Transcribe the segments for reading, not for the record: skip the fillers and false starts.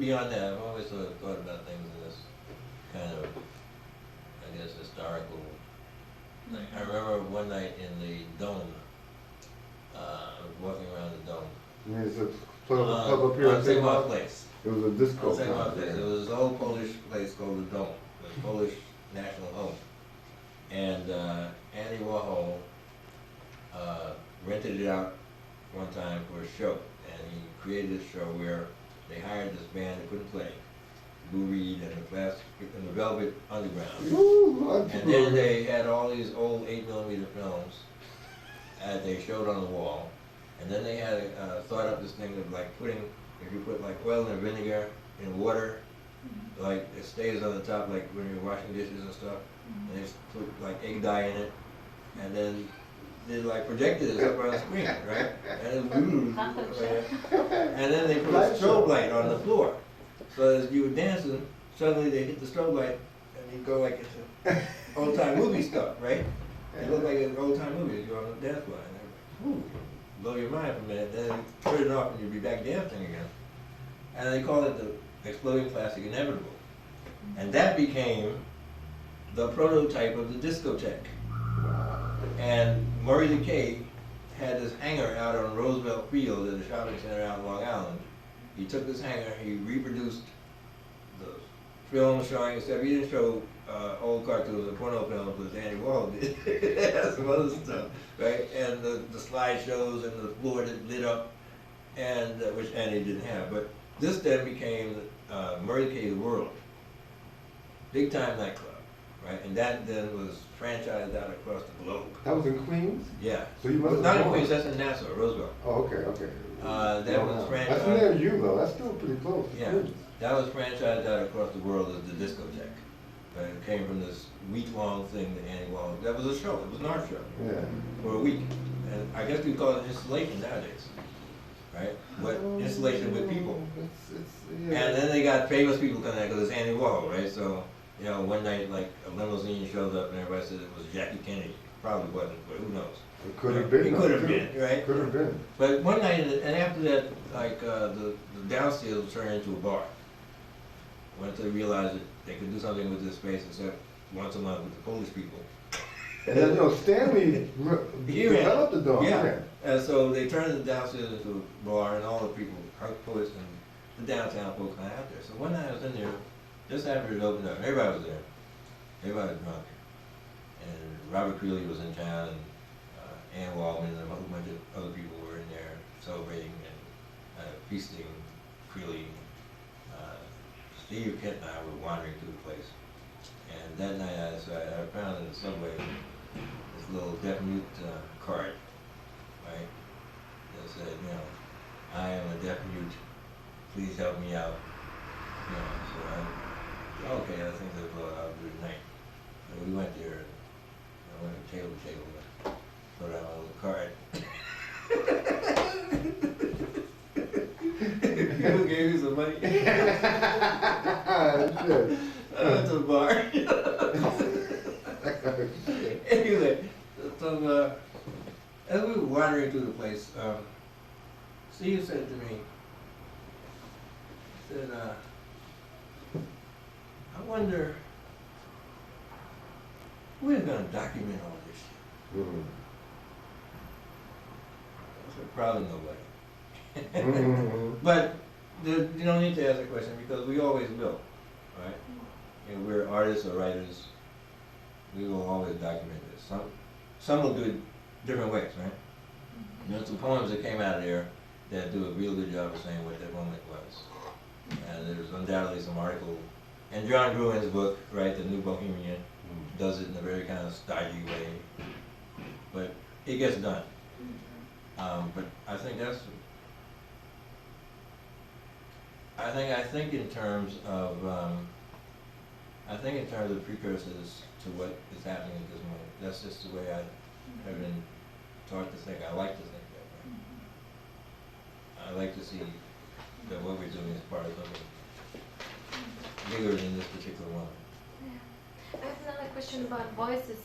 beyond that, I've always sort of thought about things in this kind of, I guess, historical thing. I remember one night in the Dome, I was walking around the Dome. Yeah, it's a club up here on St. Mark's Place. It was a disco. On St. Mark's Place. It was this old Polish place called the Dome, the Polish national home. And Andy Warhol rented it out one time for a show, and he created this show where they hired this band that couldn't play, Lou Reed and the Velvet Underground. Ooh, and then they had all these old 8mm films that they showed on the wall, and then they had thought up this thing of like putting, if you put like oil and vinegar in water, like it stays on the top, like when you're washing dishes and stuff, and they put like egg dye in it, and then they like projected it up on the screen, right? And then they put a strobe light on the floor. So as you were dancing, suddenly they hit the strobe light and you go like it's old time movie stuff, right? It looked like an old time movie as you're on the dance floor. And ooh, blow your mind for a minute, then you turn it off and you'll be back dancing again. And they call it the exploding classic inevitable. And that became the prototype of the discotheque. And Murray DeKay had this hangar out on Roosevelt Field at a shopping center out in Long Island. He took this hangar, he reproduced the film showing, except he didn't show old cartoons and porno films as Andy Warhol did. Some other stuff, right? And the slideshows and the floor that lit up, and which Andy didn't have. But this then became Murray DeKay's World, big time nightclub. Right, and that then was franchised out across the globe. That was in Queens? Yeah. So you must have not in gone. Queens, that's in Nassau, Roosevelt. Oh, okay, okay. That was franchised. That's near you though, that's still pretty close. Yeah, that was franchised out across the world as the discotheque. Right? It came from this week-long thing that Andy Warhol, that was a show, it was an art show. Yeah. For a week. And I guess we call it installation nowadays. Right? But installation with people. Yeah. And then they got famous people coming in because it's Andy Warhol, right? So, you know, one night, like, a limousine showed up and everybody said it was Jackie Kennedy. Probably wasn't, but who knows? It could have been. It could have been, right? Could have been. But one night, and after that, like, the downstairs was turned into a bar. Once they realized that they could do something with this space, except once a month with the Polish people. And then, you know, Stanley developed the dog. Yeah. And so they turned the downstairs into a bar, and all the people, poets and the downtown folks hung out there. So one night I was in there, just after it opened up, everybody was there. Everybody was drunk. And Robert Creeley was in town, and Ann Waldman and a whole bunch of other people were in there celebrating and feasting freely. Steve Kent and I were wandering through the place. And that night I found in the subway this little deaf-mute card, right? That said, you know, I am a deaf-mute, please help me out. You know, so okay, I think that's what I'll do tonight. So we went there, and I went from table to table and put out my little card. Who gave you some money? I went to the bar. Anyway, so as we were wandering through the place, Steve said to me, he said, I wonder who is going to document all this shit? Mm-hmm. I said, probably nobody. Mm-hmm. But you don't need to ask the question because we always will, right? And we're artists or writers, we will always document this. Some will do it different ways, right? There's some poems that came out of there that do a real good job of saying what that moment was. And there's undoubtedly some article, and John Gruen's book, right, The New Bohemian, does it in a very kind of stodgy way, but it gets done. But I think that's, I think in terms of precursors to what is happening at this moment. That's just the way I have been taught to think. I like to think that way. I like to see that what we're doing is part of something bigger than this particular moment. I have another question about voices.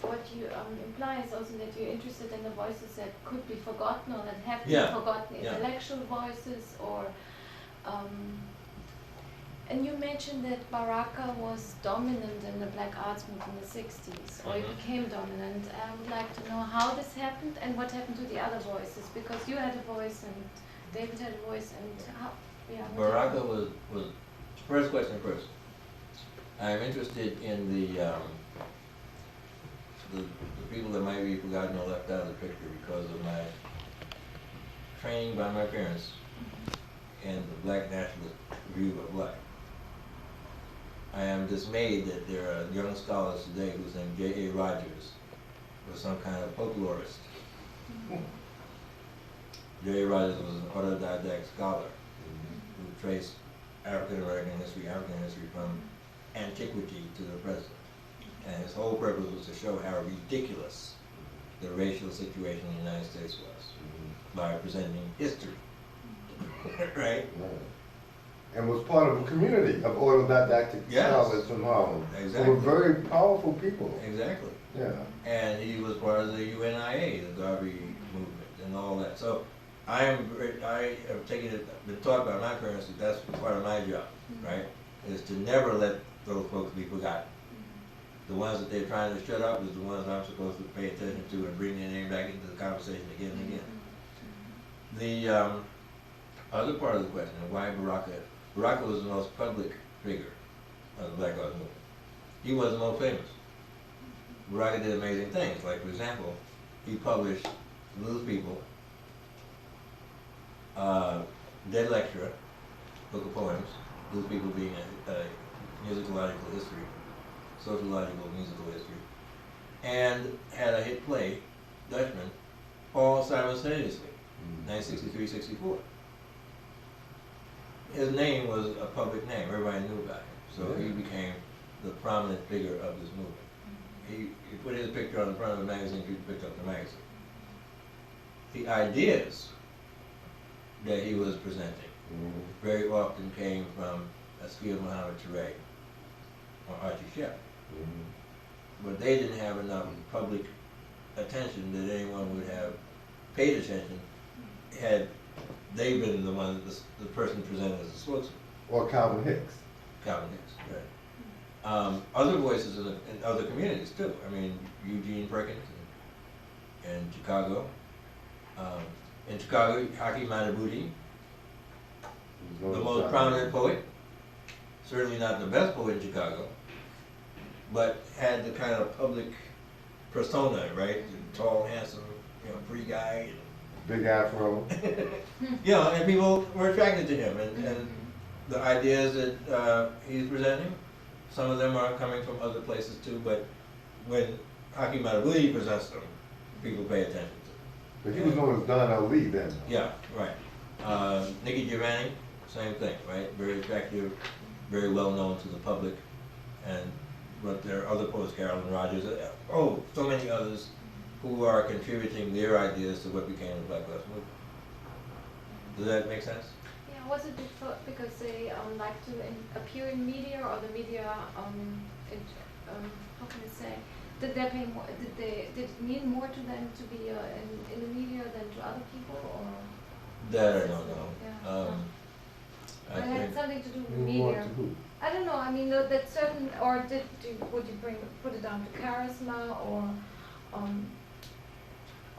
What you imply is also that you're interested in the voices that could be forgotten or that have been forgotten, intellectual voices or And you mentioned that Baraka was dominant in the black arts movement in the 60s, or it became dominant. I would like to know how this happened and what happened to the other voices, because you had a voice and David had a voice, and how, yeah. what Baraka happened? was, first question first. I'm interested in the people that might be forgotten or left out of the picture because of my training by my parents and the Black Nationalist view of life. I am dismayed that there are young scholars today whose name J.A. Rogers was some kind of folklorist. J.A. Rogers was an autodidact scholar who traced African American history from antiquity to the present. And his whole purpose was to show how ridiculous the racial situation in the United States was by presenting history. Right? And was part of a community of autodidactic scholars from Harlem. Exactly. Who were very powerful people. Exactly. Yeah. And he was part of the UNIA, the Garvey movement, and all that. So I have taken it, been taught by my parents that that's part of my job, right? Is to never let those folks be forgotten. The ones that they're trying to shut up is the ones I'm supposed to pay attention to and bring their name back into the conversation again and again. The other part of the question, why Baraka? Baraka was the most public figure of the Black Arts Movement. He was the most famous. Baraka did amazing things. Like, for example, he published Lose People, Dead Lecture, book of poems, Lose People being a musicological history, sociological musical history, and had a hit play, Dutchman, all simultaneously, 1963-64. His name was a public name, everybody knew about him, so he became the prominent figure of this movement. He put his picture on the front of the magazine, people picked up the magazine. The ideas that he was presenting very often came from Askia Muhammad Touré or Archie Shepp. But they didn't have enough public attention that anyone would have paid attention had they been the one, the person presented as a spokesman. Or Calvin Hicks. Calvin Hicks, right. Other voices in other communities too. I mean, Eugene Perkins in Chicago. In Chicago, Haki Madhubuti, the most prominent poet. Certainly not the best poet in Chicago, but had the kind of public persona, right? The tall, handsome, pretty guy. Big afro. And people were attracted to him, and the ideas that he's presenting, some of them are coming from other places too, but when Haki Madhubuti presents them, people pay attention to them. But he was known as Don Ali then. Yeah, right. Nikki Giovanni, same thing, right? Very attractive, very well known to the public, but there are other poets, Carolyn Rogers, so many others who are contributing their ideas to what became the Black Arts Movement. Does that make sense? Yeah, was it because they like to appear in media, or the media, how can I say, did they pay more? Did it mean more to them to be in the media than to other people, or? That I don't know. Yeah. It had something to do with More media. to who? I don't know. I mean, that certain, or would you put it down to charisma, or?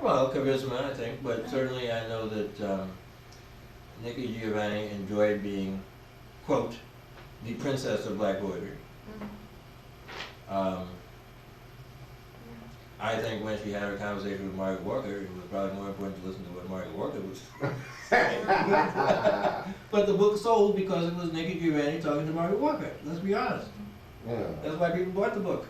Well, charisma, I think, but certainly I know that Nikki Giovanni enjoyed being, quote, the princess of black poetry. I think when she had her conversation with Margaret Walker, it was probably more important to listen to what Margaret Walker was saying. But the book sold because it was Nikki Giovanni talking to Margaret Walker. Let's be honest. Yeah. That's why people bought the book.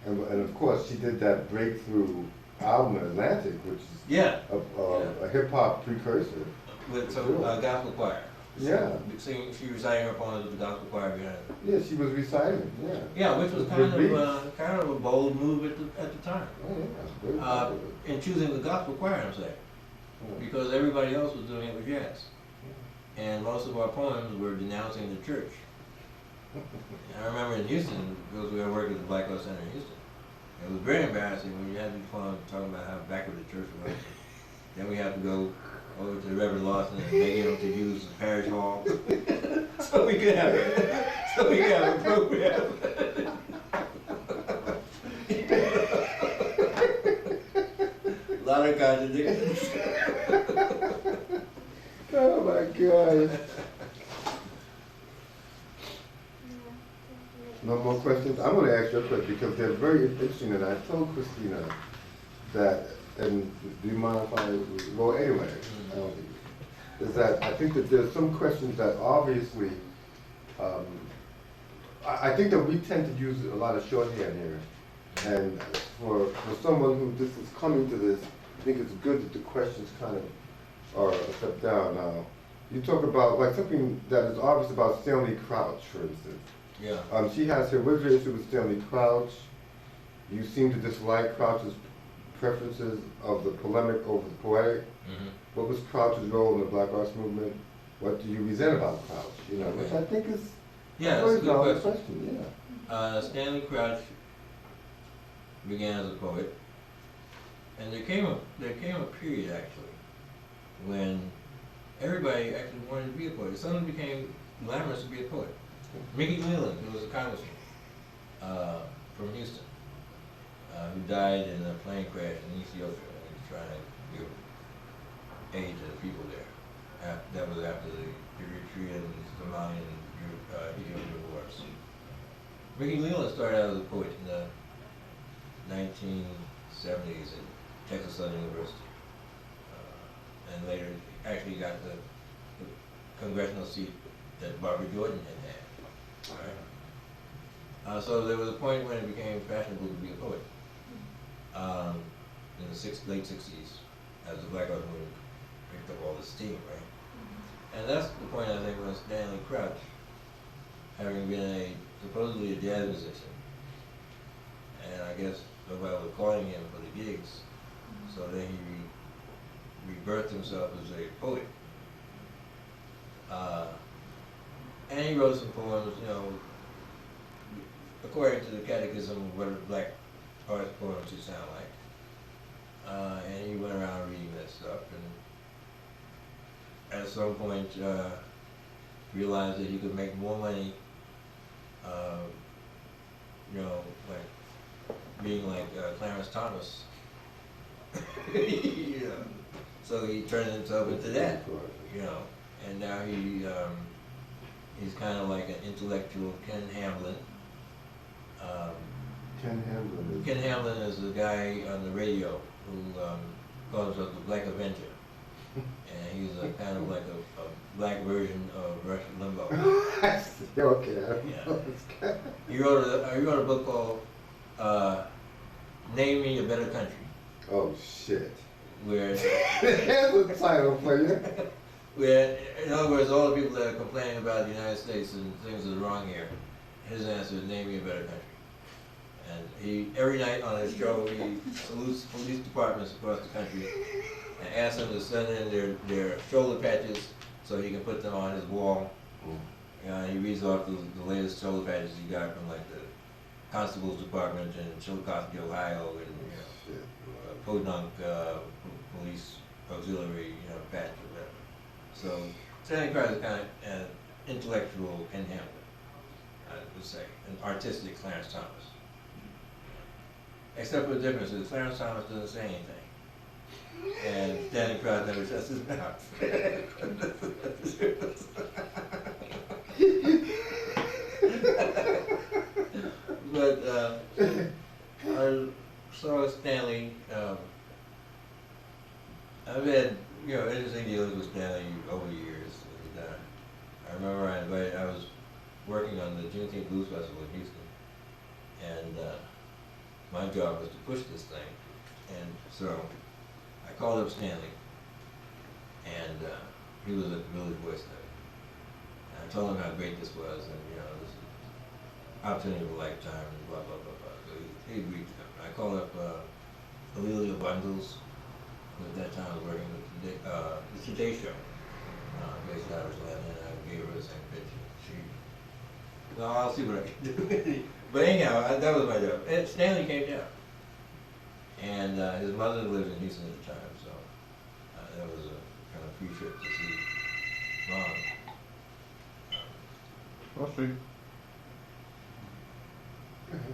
And of course, she did that breakthrough album, Atlantic, which is a hip-hop precursor. With some gospel choir. Yeah. She reciting her poems with the gospel choir behind her. Yeah, she was reciting, yeah. Yeah, which was kind of a bold move at the time. Oh, yeah. In choosing the gospel choir, I'm saying. Because everybody else was doing it with jazz. And most of our poems were denouncing the church. I remember in Houston, because we were working at the Black Arts Center in Houston, it was very embarrassing when you had these poems talking about how backward the church was. Then we had to go over to the Reverend Lawson and beg him to use the parish hall so we could have So we got a program. A lot of contradictions. Oh my God. No more questions? I'm gonna ask you a question because they're very interesting, and I told Christina that, and do you mind if I, well, anyway, I don't think, is that I think that there's some questions that obviously, I think that we tend to use a lot of shorthand here. And for someone who just is coming to this, I think it's good that the questions kind of are a step down. Now, you talk about like something that is obvious about Stanley Crouch, for instance. Yeah. She has her, what's your issue with Stanley Crouch? You seem to dislike Crouch's preferences of the polemic over the poetic. Mm-hmm. What was Crouch's role in the Black Arts Movement? What do you resent about Crouch? You know, which I think is yeah, a very that's a valid good question. Yeah. Stanley Crouch began as a poet, and there came a period actually when everybody actually wanted to be a poet. It suddenly became glamorous to be a poet. Mickey Leland, who was a congressman from Houston, who died in a plane crash in Ethiopia. He was trying to give aid to the people there. That was after the Eritrean, Somalian, Ethiopian wars. Mickey Leland started out as a poet in the 1970s at Texas Southern University, and later actually got the congressional seat that Barbara Jordan had had. Right? So there was a point when it became fashionable to be a poet in the late 60s, as the Black Arts Movement picked up all the steam, right? And that's the point I think when Stanley Crouch, having been supposedly a jazz musician, and I guess nobody was calling him for the gigs, so then he rebirthed himself as a poet. And he wrote some poems, you know, according to the catechism of what a black artist poem should sound like. And he went around reading that stuff, and at some point realized that he could make more money, you know, like being like Clarence Thomas. You know. So he turned himself into that, you know, and now he's kind of like an intellectual Ken Hamlin. Ken Hamlin is the guy on the radio who calls himself the Black Avenger, and he's a kind of like a black version of Rush Limbaugh. Okay. Yeah. He wrote a book called Name Me a Better Country. Oh shit. Where there's a title for you. Where, in other words, all the people that are complaining about the United States and things that are wrong here, his answer is name me a better country. And he, every night on his show, he salutes police departments across the country and asks them to send in their shoulder patches so he can put them on his wall. He reads off the latest shoulder patches he got from like the Constable's Department in Chillicothe, Ohio, and Podunk Police Auxiliary, you know, patch or whatever. So Stanley Crouch is kind of an intellectual Ken Hamlin, I would say, an artistic Clarence Thomas. Except for the difference is Clarence Thomas doesn't say anything, and Stanley Crouch never shuts his mouth. But I saw Stanley. I've had, you know, interesting dealings with Stanley over the years. And, I remember I was working on the Juneteenth Blues Festival in Houston, and my job was to push this thing. And so I called up Stanley, and he was at the Village Voice night. And I told him how great this was, and you know, this is opportunity of a lifetime, and blah blah blah blah. So he agreed to come. I called up Alelia Bundles, who at that time was working with the Today Show, based out of Atlanta, and I gave her the same pitch. No, I'll see what I can do. But anyhow, that was my job. And Stanley came down, and his mother lived in Houston at the time, so that was a kind of free trip to see Mom. I'll see.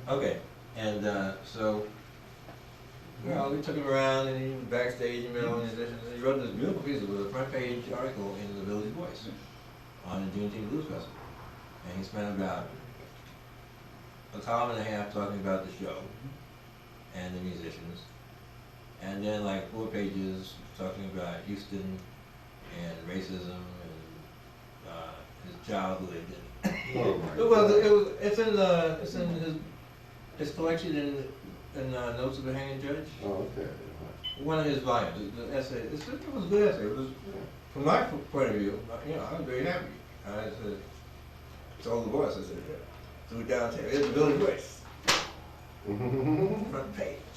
Okay, and so, well, we took him around and he was backstage and all these musicians. And he wrote this beautiful piece. It was a front page article in the Village Voice on the Juneteenth Blues Festival. And he spent about a column and a half talking about the show and the musicians. And then like 4 pages talking about Houston and racism and his childhood. Oh my It's collection in Notes of a Hanging Judge. Oh, okay. One of his volumes, the essay. It was a good essay. It was, from my point of view, I was very happy. I said, told the boss, I said, threw it downtown. It's the Village Voice. Front page.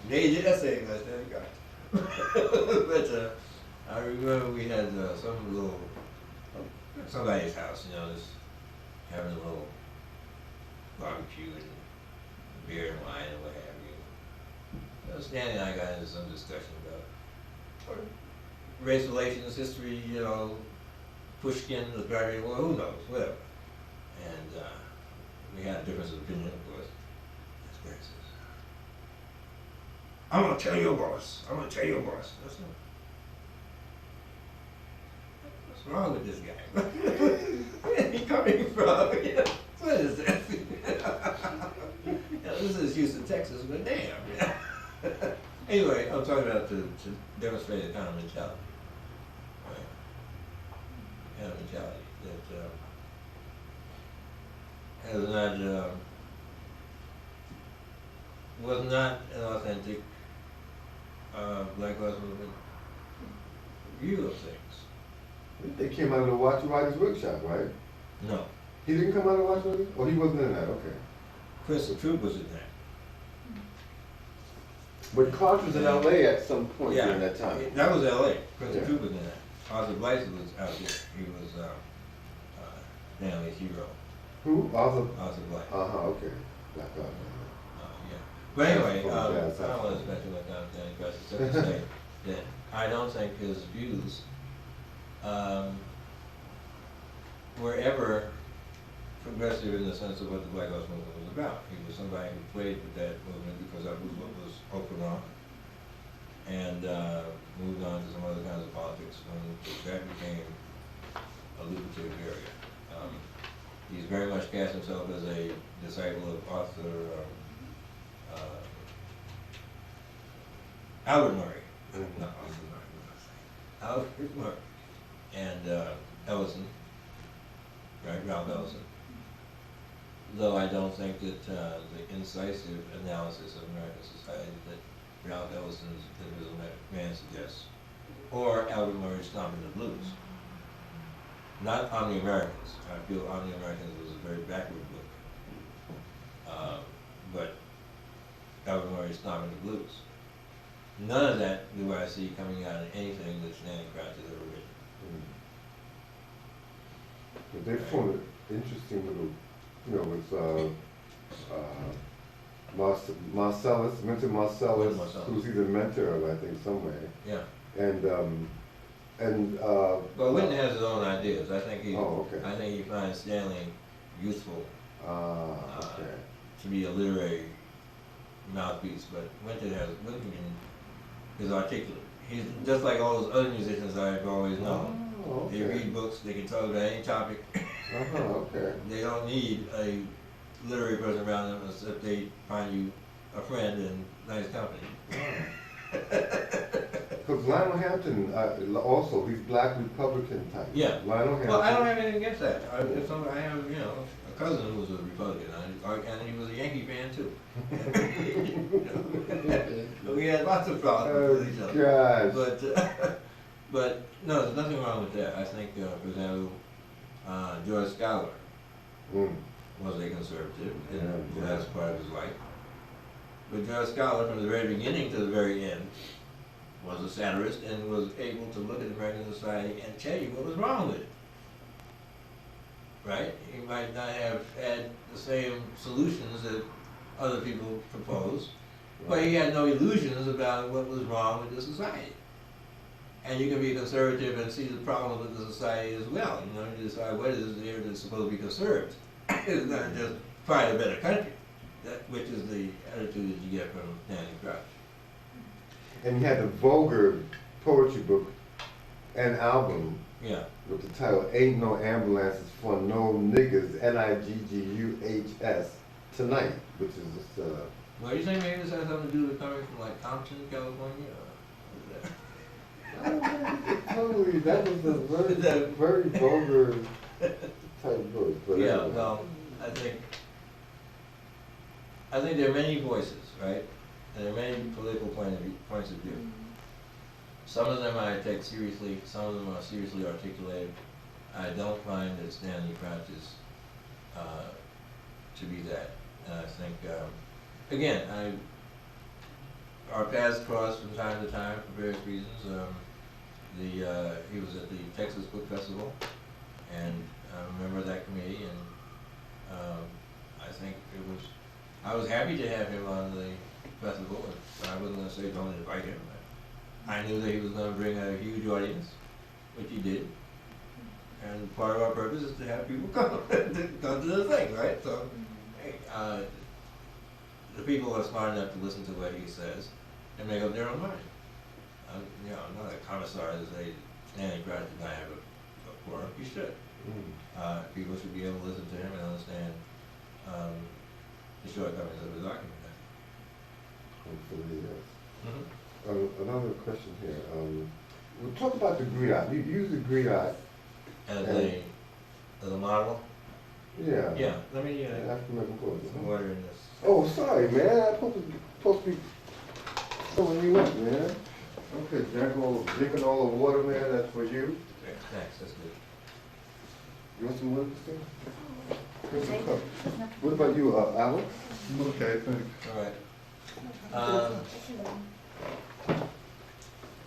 Major essay, I said, you got it. But I remember we had somebody's house, just having a little barbecue and beer and wine and what have you. Stanley and I got into some discussion about race relations, history, Pushkin, the Barbarian, well, who knows, whatever. And we had a difference of opinion, of course. That's where it says, I'm gonna tell your boss. I'm gonna tell your boss. That's not. What's wrong with this guy? Where is he coming from? What is this? This is Houston, Texas, but damn. Anyway, I'm talking about to demonstrate the kind of mentality. Right? Kind of mentality that has not, was not an authentic Black Lives Movement view of things. They came out of the Watch Riders workshop, right? No. He didn't come out of Watch Riders? Oh, he wasn't in that, okay. Prince of Truth was in that. But Clark was in LA at some point during that time. That was LA. Prince Yeah. of Truth was in that. Arthur Blythe was out there. He was Stanley's hero. Who? Arthur? Arthur Blythe. Okay. Black Arthur. Yeah. But anyway, From I jazz, don't want to spend too much time saying this, except to say that I don't think his views were ever progressive in the sense of what the Black Lives Movement was about. He was somebody who played with that movement because that was what was open on, and moved on to some other kinds of politics when that became a lucrative area. He's very much cast himself as a disciple of Arthur Albert Murray, not Arthur Murray, Albert Murray, and Ellison, right, Ralph Ellison. Though I don't think that the incisive analysis of American society that Ralph Ellison's Invisible Man suggests, or Albert Murray's Stomping the Blues. Not On the Americans. I feel On the Americans was a very backward book. But Albert Murray's Stomping the Blues. None of that do I see coming out of anything that Stanley Crouch has ever written. But they formed an interesting little, with Marcellus, Mentor Marcellus, who's he's a mentor of, I think, somewhere. Yeah. And But Whitney has his own ideas. I think he. Oh, okay. I think he finds Stanley useful okay. to be a literary mouthpiece. But Whitney is articulate. He's just like all those other musicians I've always known. Oh, okay. They read books. They can talk about any topic. Okay. They don't need a literary person around them except they find you a friend and nice company. Because Lionel Hampton, also, he's black Republican type. Yeah. Lionel Hampton. Well, I don't have anything against that. I have, a cousin who was a Republican, and he was a Yankee fan too. We had lots of problems with each other. Gosh. But no, there's nothing wrong with that. I think, for example, George Schuyler was a conservative, and that's part of his life. But George Schuyler, from the very beginning to the very end, was a satirist and was able to look at American society and tell you what was wrong with it. Right? He might not have had the same solutions that other people proposed, but he had no illusions about what was wrong with the society. And you can be a conservative and see the problem with the society as well. You decide what is there that's supposed to be conserved. It's not just find a better country, which is the attitude that you get from Stanley Crouch. And he had the vulgar poetry book and album Yeah. with the title Ain't No Ambulances for No Niggas, Nigguhs, tonight, which is just, Well, you think maybe this has something to do with coming from like Compton, California? totally, that was a very vulgar type book. But Yeah, anyway. well, I think there are many voices, right? And there are many political points of view. Some of them I take seriously, some of them are seriously articulated. I don't find that Stanley Crouch is to be that. And I think, again, our paths cross from time to time for various reasons. He was at the Texas Book Festival, and I remember that committee, and I think I was happy to have him on the festival, and I wasn't going to say don't invite him. I knew that he was going to bring a huge audience, which he did. And part of our purpose is to have people come to the thing, right? So, hey, the people are smart enough to listen to what he says and make up their own mind. I'm not a commissar to say Stanley Crouch did not have a forum. He should. People should be able to listen to him and understand the shortcomings of his argument. Hopefully, yes. Mm-hmm. Another question here. We'll talk about the griot. You use the griot. As a model? Yeah. Yeah, let me African American poet. some water in this. Oh, sorry, man. I'm supposed to be filling you up, man. Okay, drinking all the water, man. That's for you. Thanks, that's good. You want some water, Christine? Here's a cup. What about you, Alex? Okay, thanks. All right.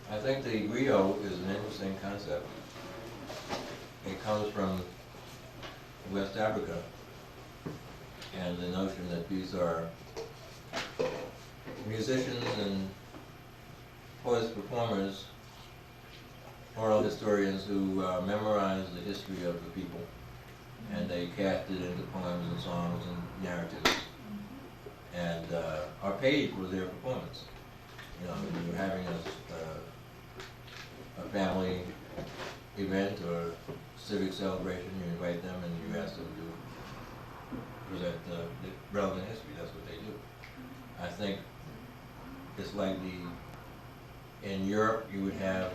I think the griot is an interesting concept. It comes from West Africa, and the notion that these are musicians and poets, performers, oral historians who memorize the history of the people, and they cast it into poems and songs and narratives, and are paid for their performance. You know, when you're having a family event or civic celebration, you invite them and you ask them to present the relevant history. That's what they do. I think it's like in Europe you would have,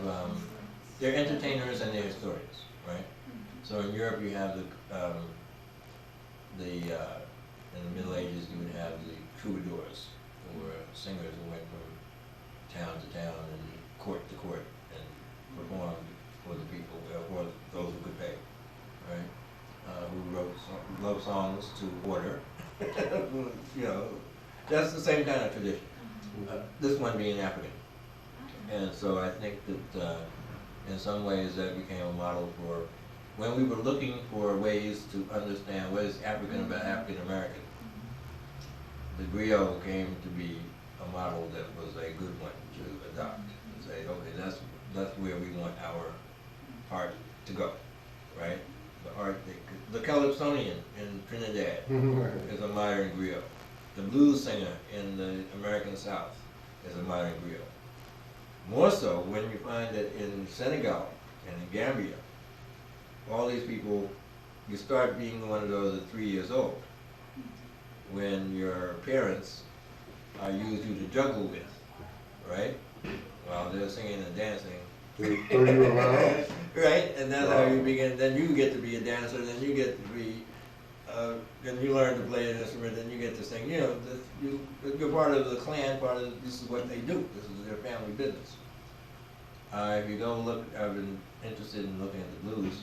they're entertainers and they're historians, right? So in Europe you have in the Middle Ages you would have the troubadours, who were singers who went from town to town and court to court and performed for the people, or those who could pay, right? Who wrote love songs to order. You know, that's the same kind of tradition. This one being African. And so I think that in some ways that became a model for, when we were looking for ways to understand what is African about African American, the griot came to be a model that was a good one to adopt and say, okay, that's where we want our art to go, right? The art, the Calypsonian in Trinidad is a modern griot. The blues singer in the American South is a modern griot. More so when you find that in Senegal and in Gambia, all these people, you start being one of those at 3 years old, when your parents use you to juggle with, right? While they're singing and dancing. They throw you around. Right, and that's how you begin. Then you get to be a dancer. Then you get to be. Then you learn to play an instrument. Then you get to sing. You know, you're part of the clan. This is what they do. This is their family business. If you go look, I've been interested in looking at the blues,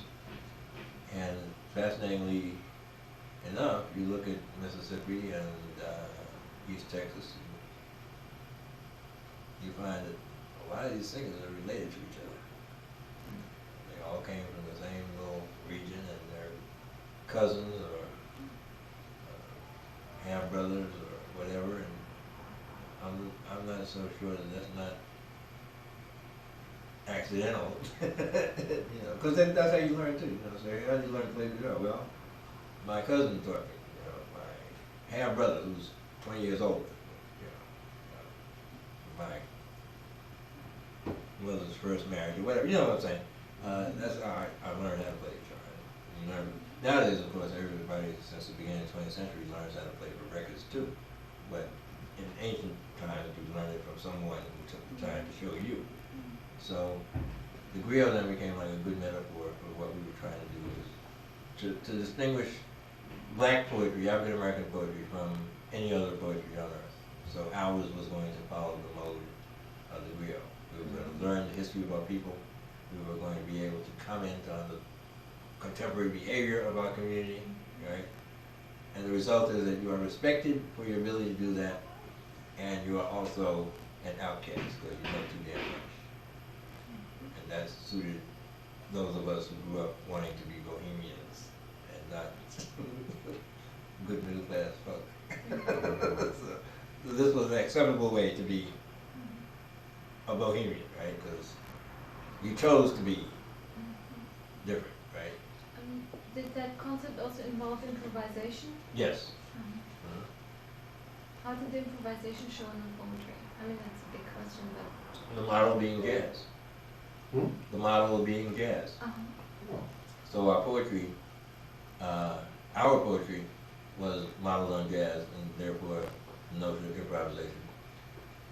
and fascinatingly enough, you look at Mississippi and East Texas, and you find that a lot of these singers are related to each other. They all came from the same little region, and they're cousins or half brothers or whatever. And I'm not so sure that that's not accidental, you know, because that's how you learn too. You know, so how do you learn to play the guitar? Well, my cousin taught me, my half brother who's 20 years older, my mother's first marriage or whatever, you know what I'm saying? That's how I learned how to play guitar. You learn, nowadays, of course, everybody since the beginning of the 20th century learns how to play for records too. But in ancient times, you learned it from someone who took the time to show you. So the griot then became like a good metaphor for what we were trying to do, is to distinguish black poetry, African American poetry, from any other poetry on earth. So ours was going to follow the mode of the griot. We were going to learn the history of our people. We were going to be able to comment on the contemporary behavior of our community, right? And the result is that you are respected for your ability to do that, and you are also an outcast because you know too damn much. And that suited those of us who grew up wanting to be bohemians and not good middle class folk. So this was an acceptable way to be a bohemian, right? Because you chose to be different, right? Did that concept also involve improvisation? Yes. How did the improvisation show in the poetry? I mean, that's a big question, but... The model being jazz. The model being jazz. So our poetry was modeled on jazz, and therefore the notion of improvisation.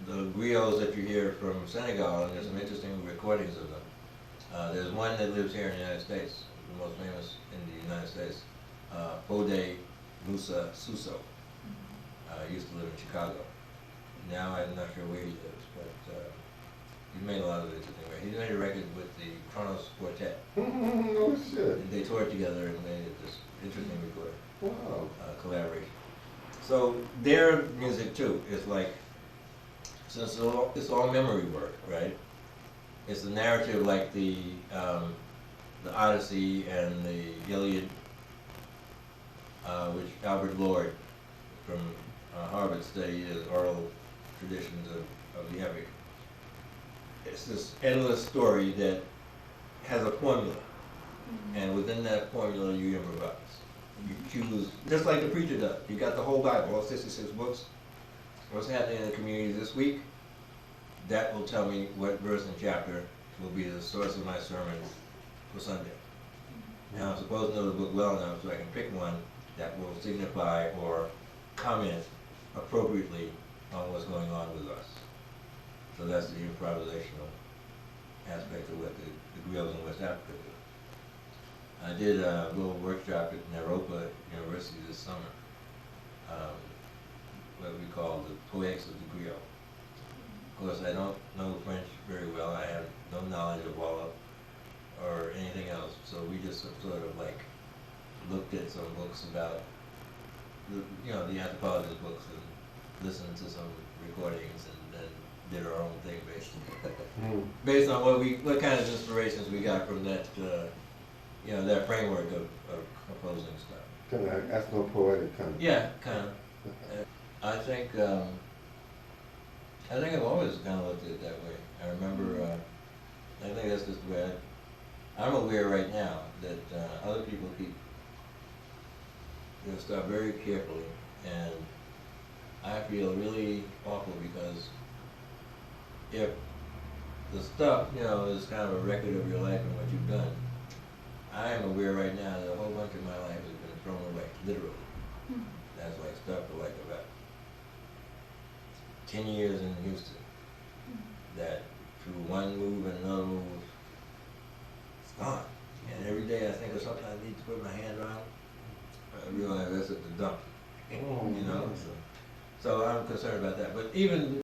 The griots that you hear from Senegal, and there's some interesting recordings of them. There's one that lives here in the United States, the most famous in the United States, Fode Musa Suso. Used to live in Chicago. Now I'm not sure where he lives, but he made a lot of interesting records. He made a record with the Kronos Quartet. Oh shit. And they toured together and made this interesting recording. Wow. Collaboration. So their music too is like, since it's all memory work, right? It's a narrative like the Odyssey and the Iliad, which Albert Lord from Harvard studied as oral traditions of the epic. It's this endless story that has a formula, and within that formula you improvise. You choose, just like the preacher does. You got the whole Bible, all 66 books. What's happening in the community this week? That will tell me what verse and chapter will be the source of my sermon for Sunday. Now I'm supposed to know the book well enough so I can pick one that will signify or comment appropriately on what's going on with us. So that's the improvisational aspect of what the griots in West Africa do. I did a little workshop at Naropa University this summer, what we call the Poetics of the Griot. Of course, I don't know French very well. I have no knowledge of Wallop or anything else. So we just sort of like looked at some books about the anthropologist books and listened to some recordings and then did our own thing based on what kind of inspirations we got from that that framework of composing stuff. Kind of like ethno-poetic kind of. Yeah, kind of. I think I've always kind of looked at it that way. I remember, I think that's just the way I'm aware right now that other people keep stuff very carefully, and I feel really awful because if the stuff, is kind of a record of your life and what you've done, I am aware right now that a whole bunch of my life has been thrown away, literally. That's like stuff for like about 10 years in Houston, that through one move and another move, it's gone. And every day I think of something I need to put my hand on, I realize that's at the dump. So I'm concerned about that. But even